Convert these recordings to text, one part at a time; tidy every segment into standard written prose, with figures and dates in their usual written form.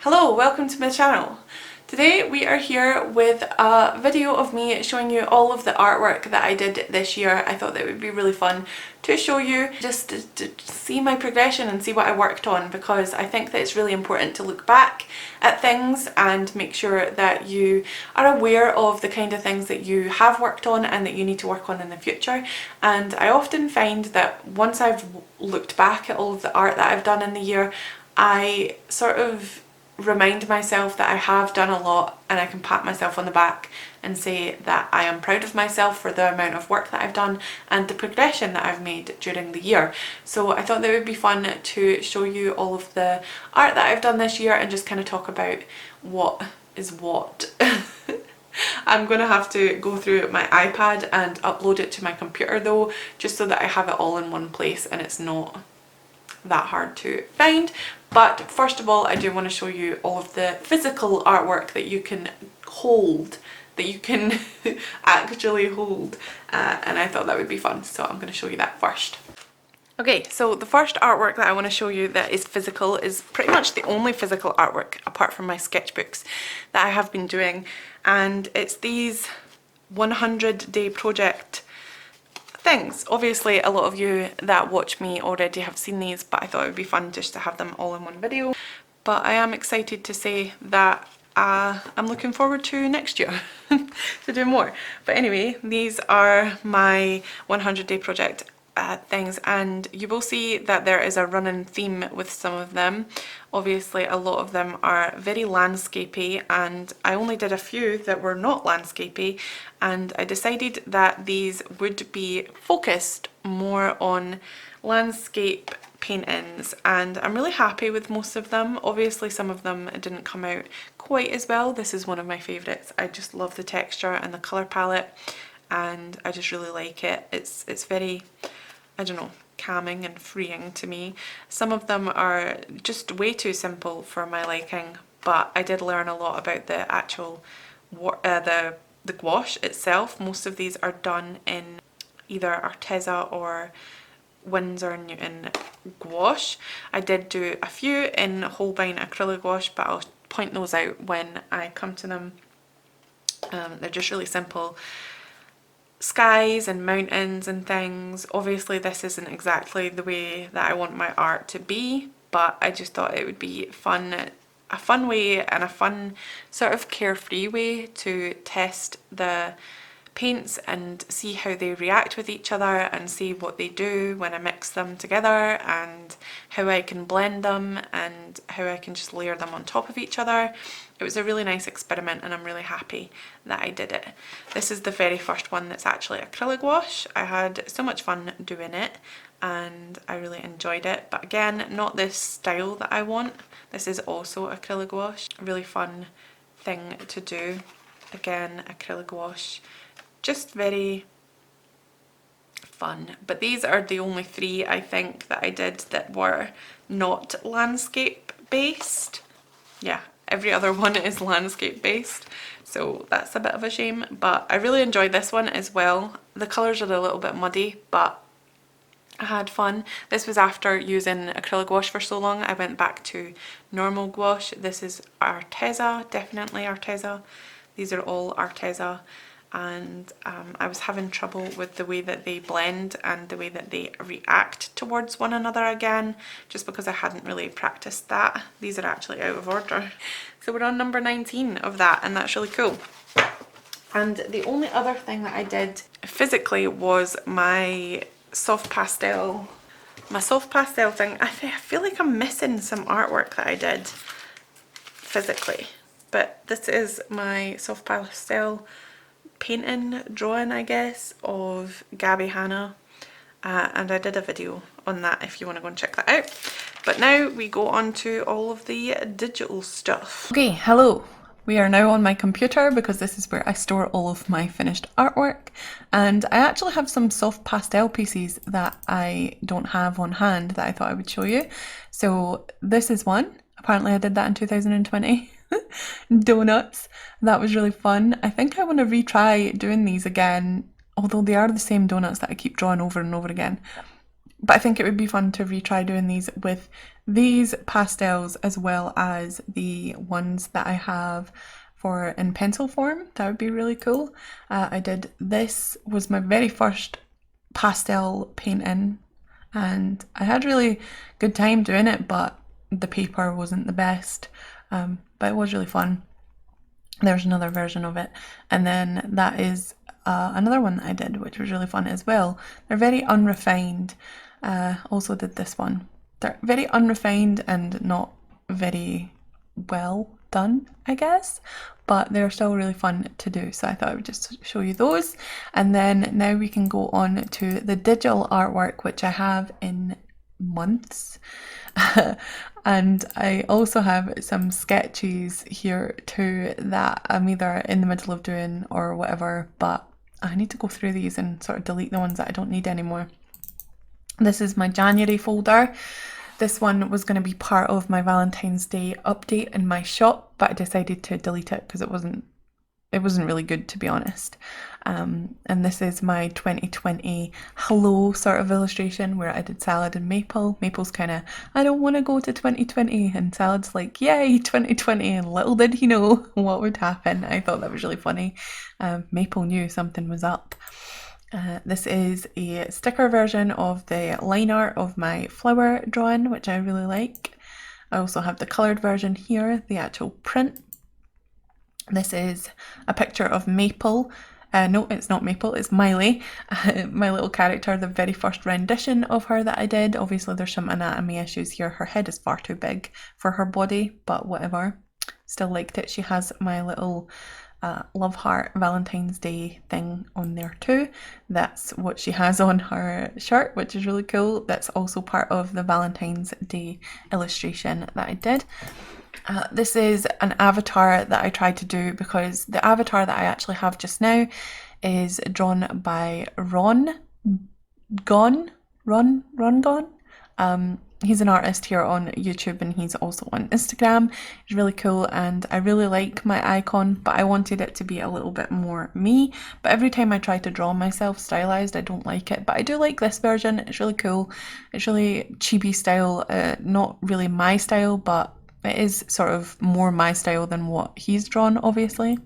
Hello, welcome to my channel. Today we are here with a video of me showing you all of the artwork that I did this year. I thought that it would be really fun to show you, just to see my progression and see what I worked on, because I think that it's really important to look back at things and make sure that you are aware of the kind of things that you have worked on and that you need to work on in the future. And I often find that once I've looked back at all of the art that I've done in the year, I sort of remind myself that I have done a lot and I can pat myself on the back and say that I am proud of myself for the amount of work that I've done and the progression that I've made during the year. So I thought that it would be fun to show you all of the art that I've done this year and just kind of talk about what is what. I'm going to have to go through my iPad and upload it to my computer though, just so that I have it all in one place and it's not that hard to find. But first of all, I do want to show you all of the physical artwork that you can hold, that you can actually hold, and I thought that would be fun, so I'm going to show you that first. Okay, so the first artwork that I want to show you that is physical is pretty much the only physical artwork apart from my sketchbooks that I have been doing, and it's these 100-day project things. Obviously a lot of you that watch me already have seen these, but I thought it would be fun just to have them all in one video. But I am excited to say that I'm looking forward to next year to do more. But anyway, these are my 100-day project things, and you will see that there is a running theme with some of them. Obviously a lot of them are very landscapey, and I only did a few that were not landscapey, and I decided that these would be focused more on landscape paintings, and I'm really happy with most of them. Obviously some of them didn't come out quite as well. This is one of my favourites. I just love the texture and the colour palette, and I just really like it. It's very, I don't know, calming and freeing to me. Some of them are just way too simple for my liking, but I did learn a lot about the actual the gouache itself. Most of these are done in either Arteza or Winsor & Newton gouache. I did do a few in Holbein acrylic gouache, but I'll point those out when I come to them. They're just really simple skies and mountains and things. Obviously this isn't exactly the way that I want my art to be, but I just thought it would be fun, a fun way and a fun sort of carefree way to test the paints and see how they react with each other and see what they do when I mix them together, and how I can blend them and how I can just layer them on top of each other. It was a really nice experiment and I'm really happy that I did it. This is the very first one that's actually acrylic gouache. I had so much fun doing it and I really enjoyed it, but again, not this style that I want. This is also acrylic gouache. A really fun thing to do. Again, acrylic gouache. Just very fun. But these are the only three I think that I did that were not landscape based. Yeah, every other one is landscape based, so that's a bit of a shame, but I really enjoyed this one as well. The colours are a little bit muddy, but I had fun. This was after using acrylic gouache for so long. I went back to normal gouache. This is Arteza, definitely Arteza. These are all Arteza. And I was having trouble with the way that they blend and the way that they react towards one another again, just because I hadn't really practiced that. These are actually out of order. So we're on number 19 of that, and that's really cool. And the only other thing that I did physically was my soft pastel thing. I feel like I'm missing some artwork that I did physically, but this is my soft pastel painting, drawing I guess, of Gabby Hanna, and I did a video on that if you want to go and check that out. But now we go on to all of the digital stuff. Okay, hello. We are now on my computer because this is where I store all of my finished artwork, and I actually have some soft pastel pieces that I don't have on hand that I thought I would show you. So this is one. Apparently I did that in 2020. Donuts. That was really fun. I think I want to retry doing these again, although they are the same donuts that I keep drawing over and over again. But I think it would be fun to retry doing these with these pastels as well as the ones that I have for in pencil form. That would be really cool. This was my very first pastel painting, and I had really good time doing it, but the paper wasn't the best, but it was really fun. There's another version of it, and then that is another one that I did, which was really fun as well. They're very unrefined. Also did this one. They're very unrefined and not very well done, I guess, but they're still really fun to do, so I thought I would just show you those. And then now we can go on to the digital artwork, which I have in months. And I also have some sketches here too that I'm either in the middle of doing or whatever, but I need to go through these and sort of delete the ones that I don't need anymore. This is my January folder. This one was going to be part of my Valentine's Day update in my shop, but I decided to delete it because it wasn't really good, to be honest. And this is my 2020 hello sort of illustration where I did Salad and Maple. Maple's kind of, I don't want to go to 2020, and Salad's like, yay, 2020, and little did he know what would happen. I thought that was really funny. Maple knew something was up. This is a sticker version of the line art of my flower drawing, which I really like. I also have the coloured version here, the actual print. This is a picture of Maple. No, it's not Maple, it's Miley, my little character, the very first rendition of her that I did. Obviously there's some anatomy issues here. Her head is far too big for her body, but whatever. Still liked it. She has my little love heart Valentine's Day thing on there too. That's what she has on her shirt, which is really cool. That's also part of the Valentine's Day illustration that I did. This is an avatar that I tried to do because the avatar that I actually have just now is drawn by Ron Gone. He's an artist here on YouTube, and he's also on Instagram. He's really cool, and I really like my icon, but I wanted it to be a little bit more me. But every time I try to draw myself stylized, I don't like it. But I do like this version. It's really cool. It's really chibi style, not really my style, but it is sort of more my style than what he's drawn, obviously.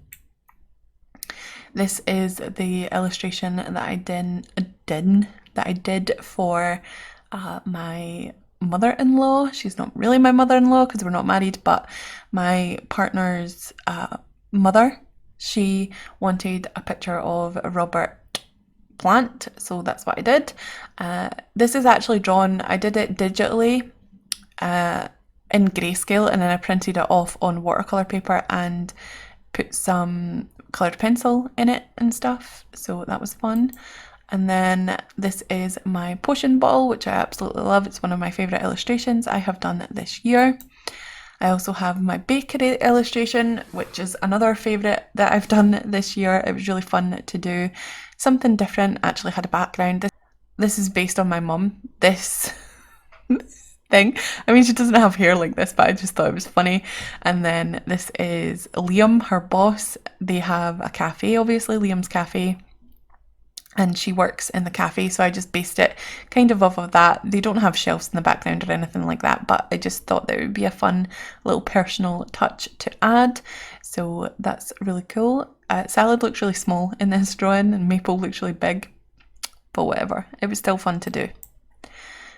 This is the illustration that I did for my mother-in-law. She's not really my mother-in-law because we're not married, but my partner's mother. She wanted a picture of Robert Plant, so that's what I did. This is actually drawn, I did it digitally in grayscale, and then I printed it off on watercolour paper and put some coloured pencil in it and stuff, so that was fun. And then this is my potion bottle, which I absolutely love. It's one of my favourite illustrations I have done this year. I also have my bakery illustration, which is another favourite that I've done this year. It was really fun to do. Something different, actually had a background. This is based on my mum. This thing. I mean, she doesn't have hair like this, but I just thought it was funny. And then this is Liam, her boss. They have a cafe, obviously, Liam's Cafe. And she works in the cafe, so I just based it kind of off of that. They don't have shelves in the background or anything like that, but I just thought that it would be a fun little personal touch to add. So that's really cool. Salad looks really small in this drawing, and Maple looks really big, but whatever. It was still fun to do.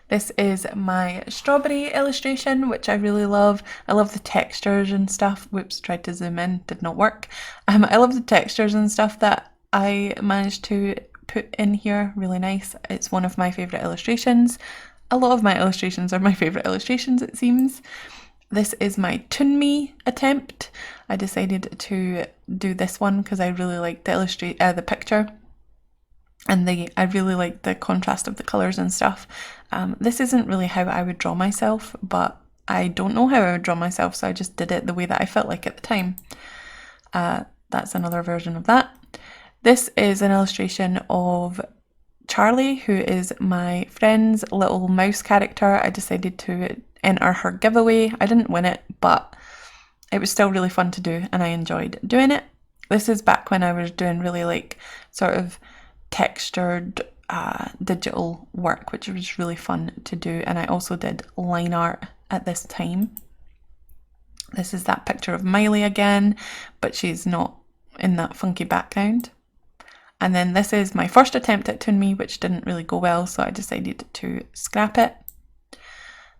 This is my strawberry illustration, which I really love. I love the textures and stuff. Whoops, tried to zoom in, did not work. I love the textures and stuff that I managed to put in here. Really nice. It's one of my favourite illustrations. A lot of my illustrations are my favourite illustrations, it seems. This is my Toon Me attempt. I decided to do this one because I really liked the picture. And I really like the contrast of the colours and stuff. This isn't really how I would draw myself, but I don't know how I would draw myself, so I just did it the way that I felt like at the time. That's another version of that. This is an illustration of Charlie, who is my friend's little mouse character. I decided to enter her giveaway. I didn't win it, but it was still really fun to do, and I enjoyed doing it. This is back when I was doing really sort of textured digital work, which was really fun to do. And I also did line art at this time. This is that picture of Miley again, but she's not in that funky background. And then this is my first attempt at Toon Me, which didn't really go well, so I decided to scrap it.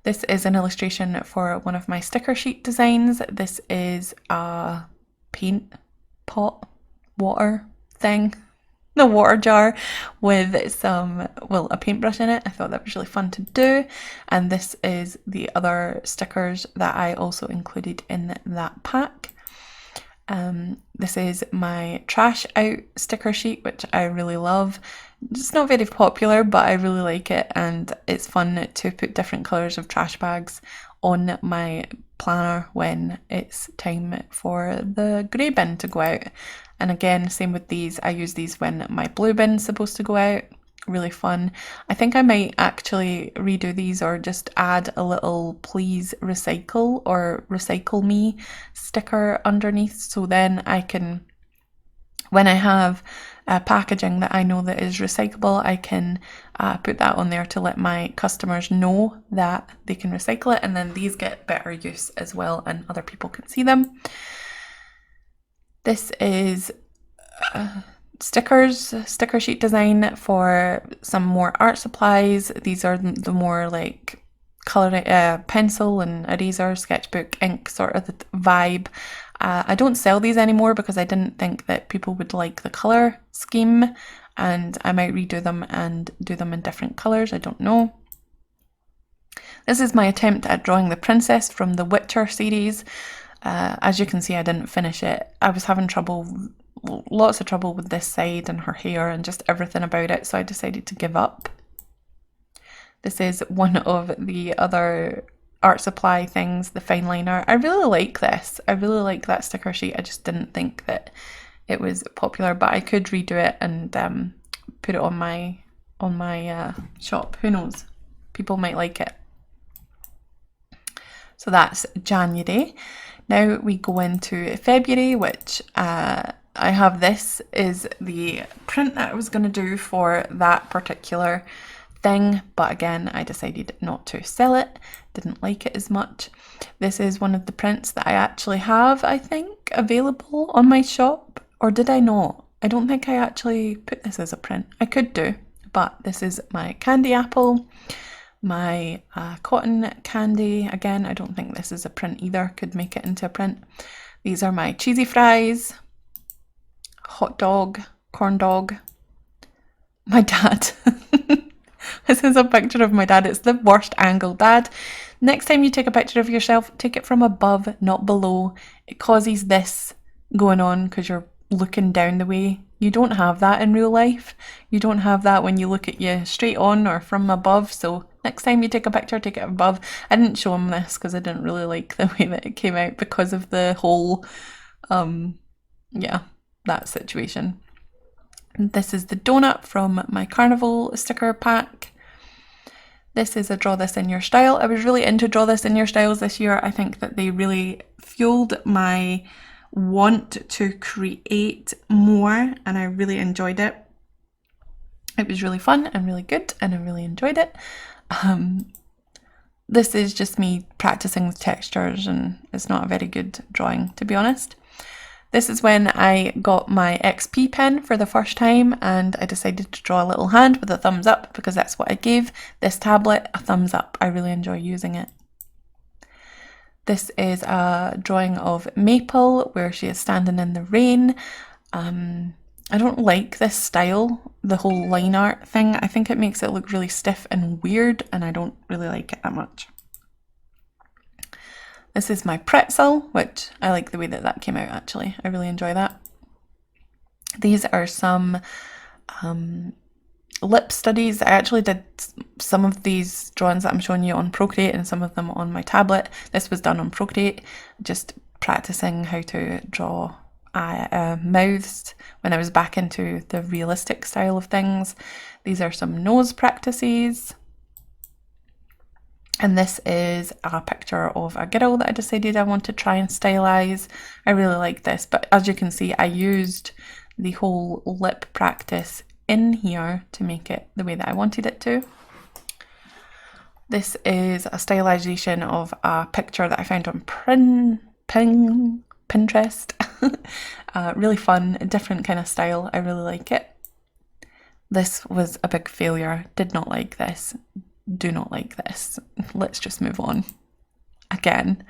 This is an illustration for one of my sticker sheet designs. This is a paint pot water thing, the water jar with some, well, a paintbrush in it. I thought that was really fun to do. And this is the other stickers that I also included in that pack. This is my trash out sticker sheet, which I really love. It's not very popular, but I really like it, and it's fun to put different colours of trash bags on my planner when it's time for the grey bin to go out. And again, same with these, I use these when my blue bin's supposed to go out. Really fun. I think I might actually redo these or just add a little please recycle or recycle me sticker underneath, so then I can, when I have packaging that I know that is recyclable, I can put that on there to let my customers know that they can recycle it, and then these get better use as well and other people can see them. This is sticker sheet design for some more art supplies. These are the more like coloring, pencil and eraser, sketchbook, ink sort of the vibe. I don't sell these anymore because I didn't think that people would like the colour scheme, and I might redo them and do them in different colours, I don't know. This is my attempt at drawing the princess from the Witcher series. As you can see, I didn't finish it. I was having lots of trouble with this side and her hair and just everything about it, so I decided to give up. This is one of the other art supply things, the fine liner. I really like this. I really like that sticker sheet. I just didn't think that it was popular, but I could redo it and put it on my shop. Who knows? People might like it. So that's January. Now we go into February, which I have. This is the print that I was going to do for that particular thing, but again I decided not to sell it, didn't like it as much. This is one of the prints that I actually have, I think, available on my shop, or did I not? I don't think I actually put this as a print. I could do, but this is my candy apple, my cotton candy. Again, I don't think this is a print either, could make it into a print. These are my cheesy fries, hot dog, corn dog, my dad. This is a picture of my dad. It's the worst angle. Dad, next time you take a picture of yourself, take it from above, not below. It causes this going on because you're looking down the way. You don't have that in real life. You don't have that when you look at you straight on or from above. So next time you take a picture, take it above. I didn't show him this because I didn't really like the way that it came out because of the whole, yeah, that situation. This is the donut from my carnival sticker pack. This is a draw this in your style. I was really into draw this in your styles this year. I think that they really fueled my want to create more, and I really enjoyed it. It was really fun and really good, and I really enjoyed it. This is just me practicing with textures, and it's not a very good drawing, to be honest. This is when I got my XP pen for the first time, and I decided to draw a little hand with a thumbs up because that's what I gave this tablet, a thumbs up. I really enjoy using it. This is a drawing of Maple where she is standing in the rain. I don't like this style, the whole line art thing. I think it makes it look really stiff and weird, and I don't really like it that much. This is my pretzel, which I like the way that that came out actually. I really enjoy that. These are some lip studies. I actually did some of these drawings that I'm showing you on Procreate and some of them on my tablet. This was done on Procreate, just practicing how to draw mouths when I was back into the realistic style of things. These are some nose practices. And this is a picture of a girl that I decided I want to try and stylize. I really like this, but as you can see, I used the whole lip practice in here to make it the way that I wanted it to. This is a stylization of a picture that I found on Pinterest. Really fun, a different kind of style. I really like it. This was a big failure. Did not like this. Do not like this. Let's just move on. Again,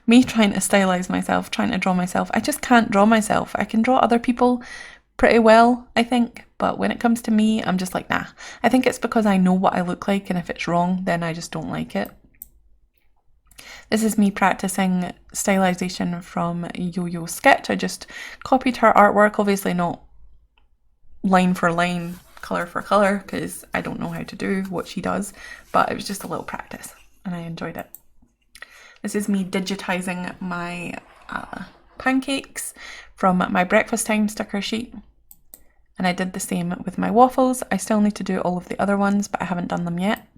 me trying to stylize myself, trying to draw myself. I just can't draw myself. I can draw other people pretty well, I think, but when it comes to me, I'm just like, nah. I think it's because I know what I look like, and if it's wrong, then I just don't like it. This is me practicing stylization from Yo-Yo Sketch. I just copied her artwork, obviously not line for line, colour for colour, because I don't know how to do what she does, but it was just a little practice, and I enjoyed it. This is me digitizing my pancakes from my breakfast time sticker sheet. And I did the same with my waffles. I still need to do all of the other ones, but I haven't done them yet.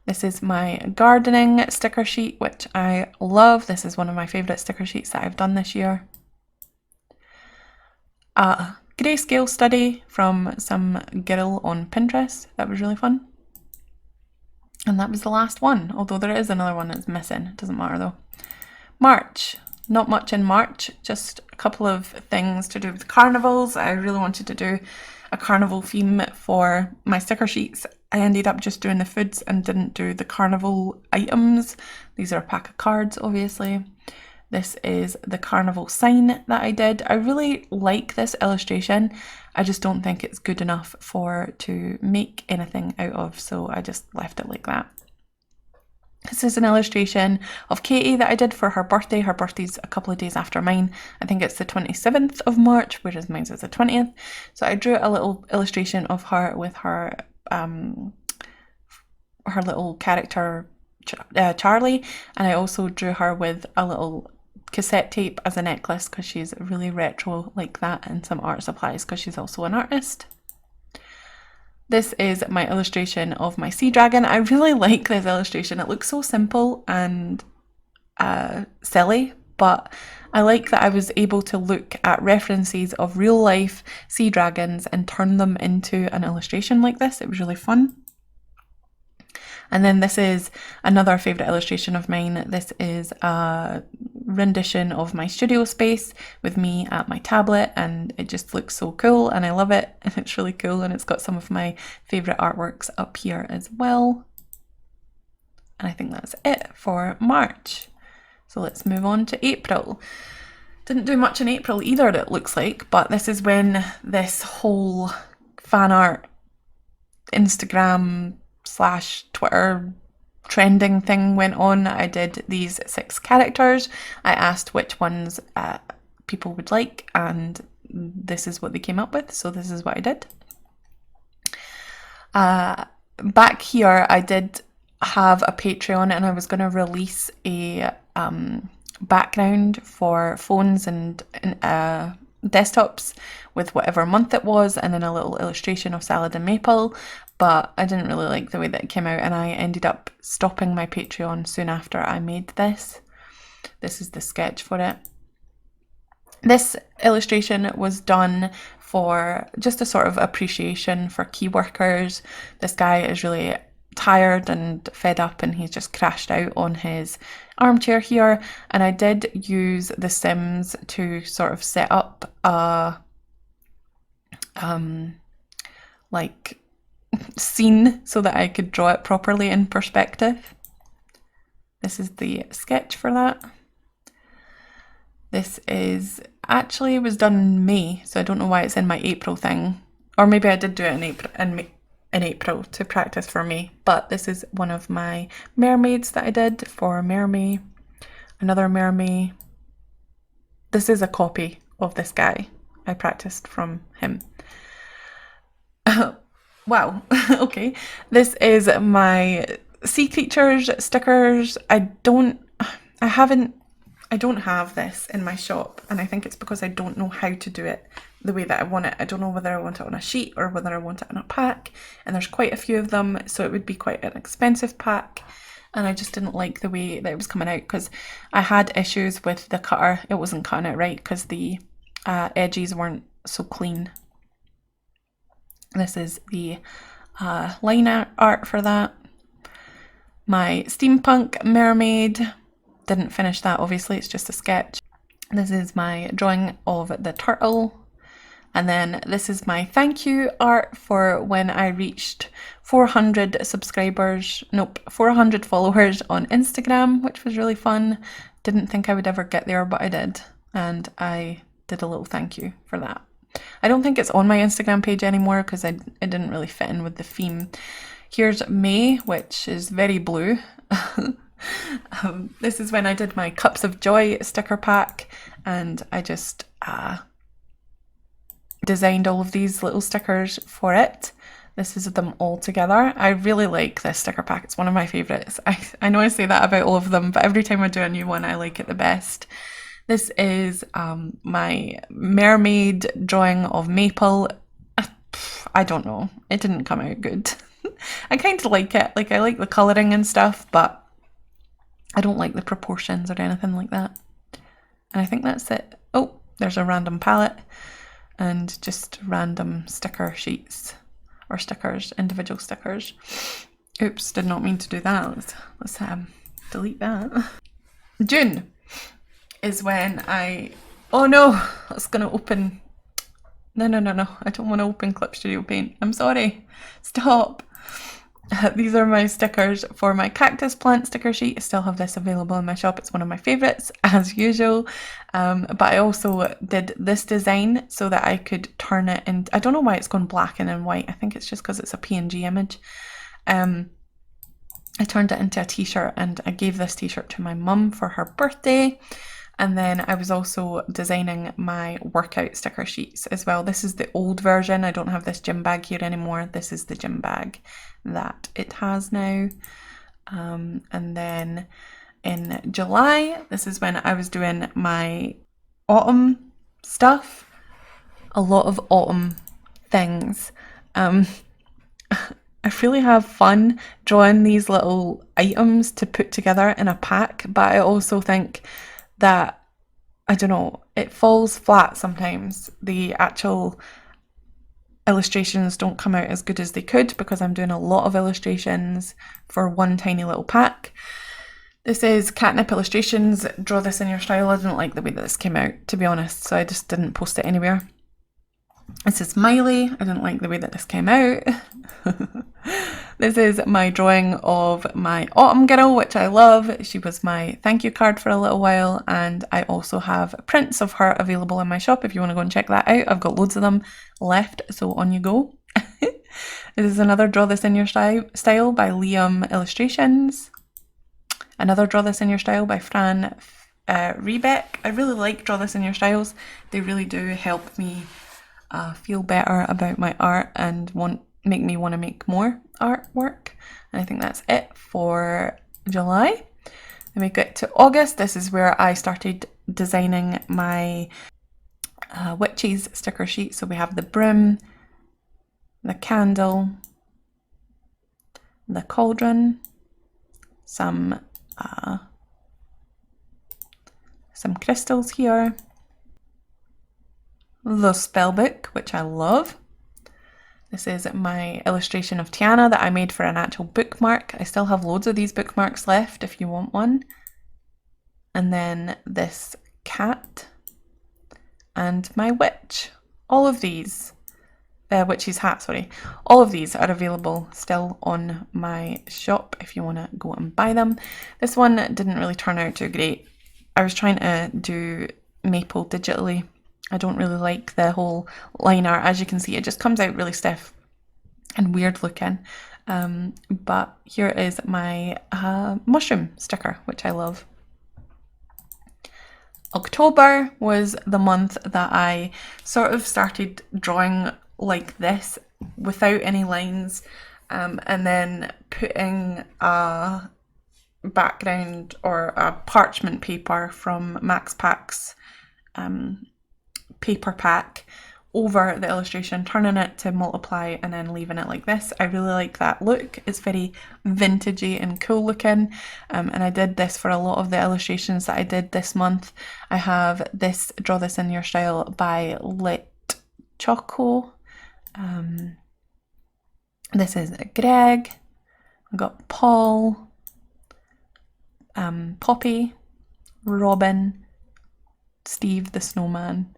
This is my gardening sticker sheet, which I love. This is one of my favourite sticker sheets that I've done this year. A grayscale study from some girl on Pinterest. That was really fun. And that was the last one, although there is another one that's missing. It doesn't matter though. March. Not much in March, just a couple of things to do with carnivals. I really wanted to do a carnival theme for my sticker sheets. I ended up just doing the foods and didn't do the carnival items. These are a pack of cards, obviously. This is the carnival sign that I did. I really like this illustration. I just don't think it's good enough to make anything out of, so I just left it like that. This is an illustration of Katie that I did for her birthday. Her birthday's a couple of days after mine. I think it's the 27th of March, whereas mine is the 20th. So I drew a little illustration of her with her little character Charlie, and I also drew her with a little cassette tape as a necklace because she's really retro like that, and some art supplies because she's also an artist. This is my illustration of my sea dragon. I really like this illustration. It looks so simple and silly, but I like that I was able to look at references of real life sea dragons and turn them into an illustration like this. It was really fun. And then this is another favourite illustration of mine. This is a rendition of my studio space with me at my tablet, and it just looks so cool and I love it, and it's really cool, and it's got some of my favourite artworks up here as well. And I think that's it for March. So let's move on to April. Didn't do much in April either, it looks like, but this is when this whole fan art Instagram / Twitter trending thing went on. I did these 6 characters. I asked which ones people would like, and this is what they came up with, so this is what I did. Back here I did have a Patreon, and I was going to release a background for phones and desktops with whatever month it was, and then a little illustration of salad and maple, but I didn't really like the way that it came out, and I ended up stopping my Patreon soon after I made this. This is the sketch for it. This illustration was done for just a sort of appreciation for key workers. This guy is really tired and fed up, and he's just crashed out on his armchair here, and I did use The Sims to sort of set up a like scene so that I could draw it properly in perspective. This is the sketch for that. This is actually was done in May, so I don't know why it's in my April thing, or maybe I did do it in April to practice for May. But this is one of my mermaids that I did for Mermay, another Mermay. This is a copy of this guy. I practiced from him. Wow. Okay. This is my sea creatures stickers. I don't have this in my shop, and I think it's because I don't know how to do it the way that I want it. I don't know whether I want it on a sheet or whether I want it in a pack, and there's quite a few of them, so it would be quite an expensive pack, and I just didn't like the way that it was coming out because I had issues with the cutter. It wasn't cutting it right because the edges weren't so clean. This is the line art for that. My steampunk mermaid, didn't finish that obviously, it's just a sketch. This is my drawing of the turtle. And then this is my thank you art for when I reached 400 subscribers, nope, 400 followers on Instagram, which was really fun. Didn't think I would ever get there, but I did. And I did a little thank you for that. I don't think it's on my Instagram page anymore because it didn't really fit in with the theme. Here's May, which is very blue. This is when I did my Cups of Joy sticker pack, and I just designed all of these little stickers for it. This is them all together. I really like this sticker pack. It's one of my favourites. I know I say that about all of them, but every time I do a new one, I like it the best. This is my mermaid drawing of Maple. I don't know. It didn't come out good. I kind of like it. Like, I like the colouring and stuff, but I don't like the proportions or anything like that. And I think that's it. Oh, there's a random palette and just random sticker sheets or stickers, individual stickers. Oops, did not mean to do that. Let's delete that. June is when oh no, it's gonna open. No, I don't want to open Clip Studio Paint. I'm sorry. Stop. These are my stickers for my cactus plant sticker sheet. I still have this available in my shop. It's one of my favourites, as usual. But I also did this design so that I could turn it into, I don't know why it's gone black and then white. I think it's just because it's a PNG image. I turned it into a t-shirt, and I gave this t-shirt to my mum for her birthday. And then I was also designing my workout sticker sheets as well. This is the old version. I don't have this gym bag here anymore. This is the gym bag that it has now. And then in July, this is when I was doing my autumn stuff. A lot of autumn things. I really have fun drawing these little items to put together in a pack, but I also think that, I don't know, it falls flat sometimes. The actual illustrations don't come out as good as they could because I'm doing a lot of illustrations for one tiny little pack. This is Catnip Illustrations, Draw This in Your Style. I didn't like the way that this came out, to be honest, so I just didn't post it anywhere. This is Miley. I didn't like the way that this came out. This is my drawing of my autumn girl, which I love. She was my thank you card for a little while, and I also have prints of her available in my shop if you want to go and check that out. I've got loads of them left, so on you go. This is another Draw This in Your Style by Liam Illustrations. Another Draw This in Your Style by Fran Rebeck. I really like Draw This in Your Styles. They really do help me feel better about my art and make me want to make more artwork. And I think that's it for July. Then we get to August. This is where I started designing my witches sticker sheet. So we have the broom, the candle, the cauldron, some crystals here, the spell book, which I love. This is my illustration of Tiana that I made for an actual bookmark. I still have loads of these bookmarks left if you want one. And then this cat and my witch. All of these, witch's hat, sorry. All of these are available still on my shop if you want to go and buy them. This one didn't really turn out too great. I was trying to do maple digitally. I don't really like the whole line art. As you can see, it just comes out really stiff and weird looking. But here is my mushroom sticker, which I love. October was the month that I sort of started drawing like this without any lines, and then putting a background or a parchment paper from Max Pack's paper pack over the illustration, turning it to multiply and then leaving it like this. I really like that look. It's very vintagey and cool looking, and I did this for a lot of the illustrations that I did this month. I have this Draw This in Your Style by Lit Choco. This is Greg. I've got Paul, Poppy, Robin, Steve the snowman.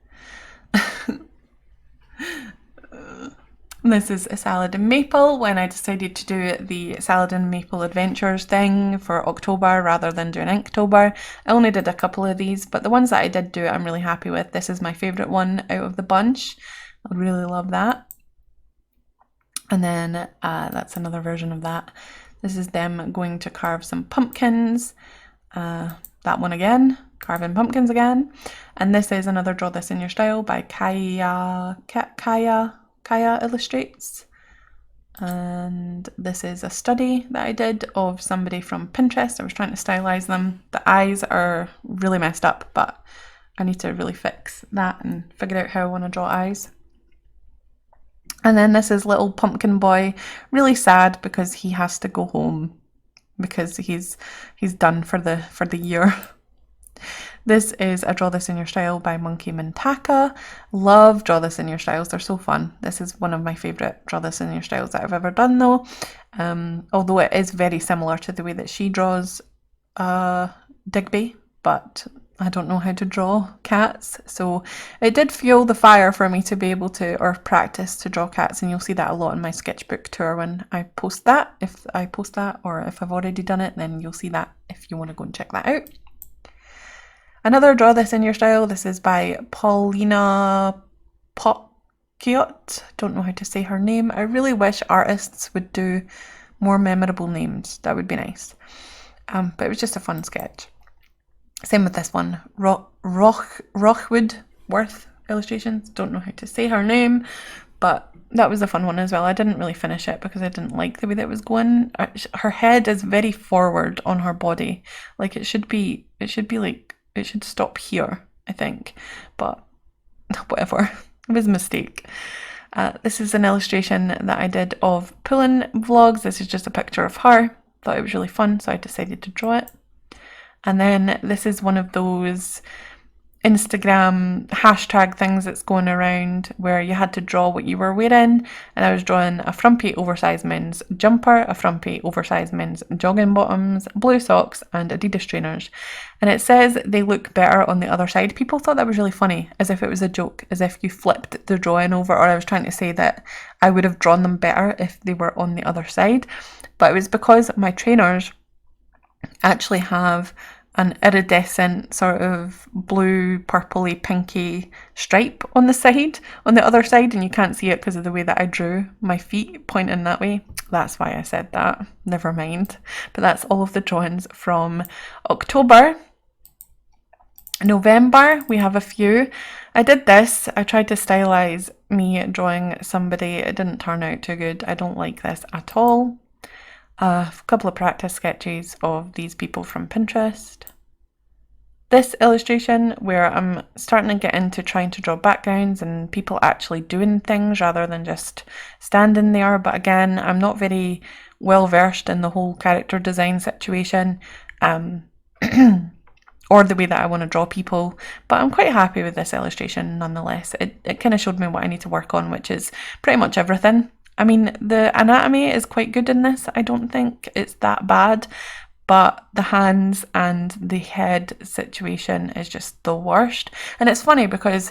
This is a salad and maple when I decided to do the salad and maple adventures thing for October rather than doing Inktober. I only did a couple of these, but the ones that I did do I'm really happy with. This is my favourite one out of the bunch. I really love that. And then that's another version of that. This is them going to carve some pumpkins. That one again, carving pumpkins again. And this is another Draw This in Your Style by Kaya Illustrates. And this is a study that I did of somebody from Pinterest. I was trying to stylize them. The eyes are really messed up, but I need to really fix that and figure out how I want to draw eyes. And then this is little pumpkin boy, really sad because he has to go home because he's done for the year. This is a Draw This in Your Style by Monkey Mintaka. Love Draw This in Your Styles, they're so fun. This is one of my favourite Draw This in Your Styles that I've ever done though. Although it is very similar to the way that she draws Digby, but I don't know how to draw cats, so it did fuel the fire for me to be able to, or practice to draw cats, and you'll see that a lot in my sketchbook tour when I post that. If I post that, or if I've already done it, then you'll see that if you want to go and check that out. Another Draw This in Your Style, this is by Paulina Pokiot. Don't know how to say her name. I really wish artists would do more memorable names. That would be nice. But it was just a fun sketch. Same with this one, Rochwood Worth Illustrations. Don't know how to say her name, but that was a fun one as well. I didn't really finish it because I didn't like the way that it was going. Her head is very forward on her body. Like it should be like, it should stop here, I think, but whatever. It was a mistake. This is an illustration that I did of Pulling Vlogs. This is just a picture of her. Thought it was really fun, so I decided to draw it. And then this is one of those Instagram hashtag things that's going around where you had to draw what you were wearing, and I was drawing a frumpy oversized men's jumper, a frumpy oversized men's jogging bottoms, blue socks and Adidas trainers, and it says they look better on the other side. People thought that was really funny, as if it was a joke, as if you flipped the drawing over, or I was trying to say that I would have drawn them better if they were on the other side. But it was because my trainers actually have an iridescent sort of blue, purpley, pinky stripe on the other side, and you can't see it because of the way that I drew my feet pointing that way. That's why I said that. Never mind. But that's all of the drawings from October. November, we have a few. I did this. I tried to stylize me drawing somebody. It didn't turn out too good. I don't like this at all. A couple of practice sketches of these people from Pinterest. This illustration where I'm starting to get into trying to draw backgrounds and people actually doing things rather than just standing there. But again, I'm not very well versed in the whole character design situation or the way that I want to draw people. But I'm quite happy with this illustration nonetheless. It kind of showed me what I need to work on, which is pretty much everything. I mean, the anatomy is quite good in this. I don't think it's that bad, but the hands and the head situation is just the worst. And it's funny because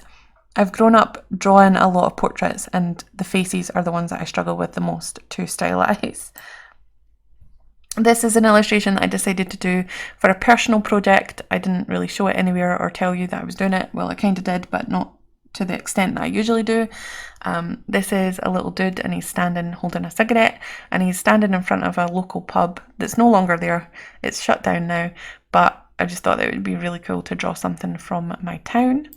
I've grown up drawing a lot of portraits and the faces are the ones that I struggle with the most to stylize. This is an illustration that I decided to do for a personal project. I didn't really show it anywhere or tell you that I was doing it. Well, I kind of did, but not to the extent that I usually do. This is a little dude and he's standing holding a cigarette, and he's standing in front of a local pub that's no longer there. It's shut down now, but I just thought that it would be really cool to draw something from my town.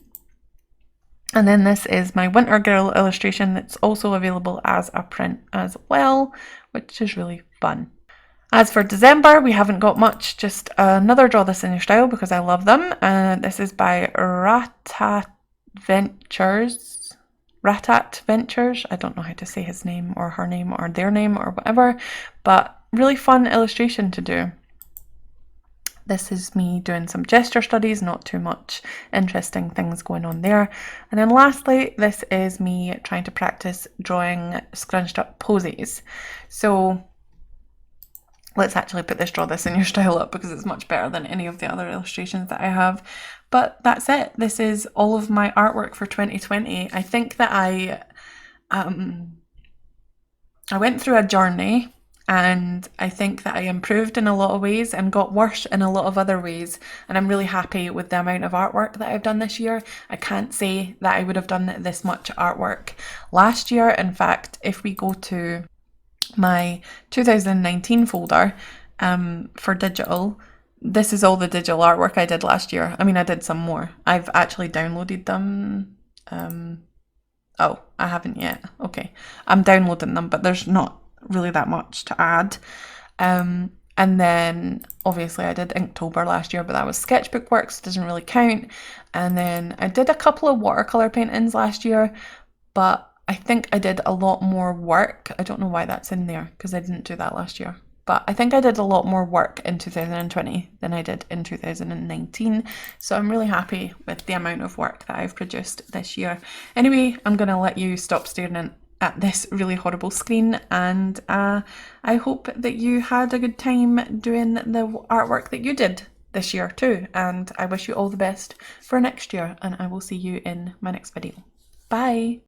And then this is my Winter Girl illustration that's also available as a print as well, which is really fun. As for December, we haven't got much, just another Draw This in Your Style because I love them. This is by Ratat Ventures. I don't know how to say his name or her name or their name or whatever, but really fun illustration to do. This is me doing some gesture studies, not too much interesting things going on there. And then lastly, this is me trying to practice drawing scrunched up posies. So let's actually put this Draw This in Your Style up because it's much better than any of the other illustrations that I have. But that's it. This is all of my artwork for 2020. I think that I went through a journey, and I think that I improved in a lot of ways and got worse in a lot of other ways, and I'm really happy with the amount of artwork that I've done this year. I can't say that I would have done this much artwork last year. In fact, if we go to my 2019 folder for digital, this is all the digital artwork I did last year. I mean, I did some more. I've actually downloaded them. Oh, I haven't yet. Okay, I'm downloading them, but there's not really that much to add. And then obviously I did Inktober last year, but that was sketchbook work, so it doesn't really count. And then I did a couple of watercolour paintings last year, but I think I did a lot more work. I don't know why that's in there because I didn't do that last year. But I think I did a lot more work in 2020 than I did in 2019. So I'm really happy with the amount of work that I've produced this year. Anyway, I'm going to let you stop staring at this really horrible screen, and I hope that you had a good time doing the artwork that you did this year too. And I wish you all the best for next year, and I will see you in my next video. Bye!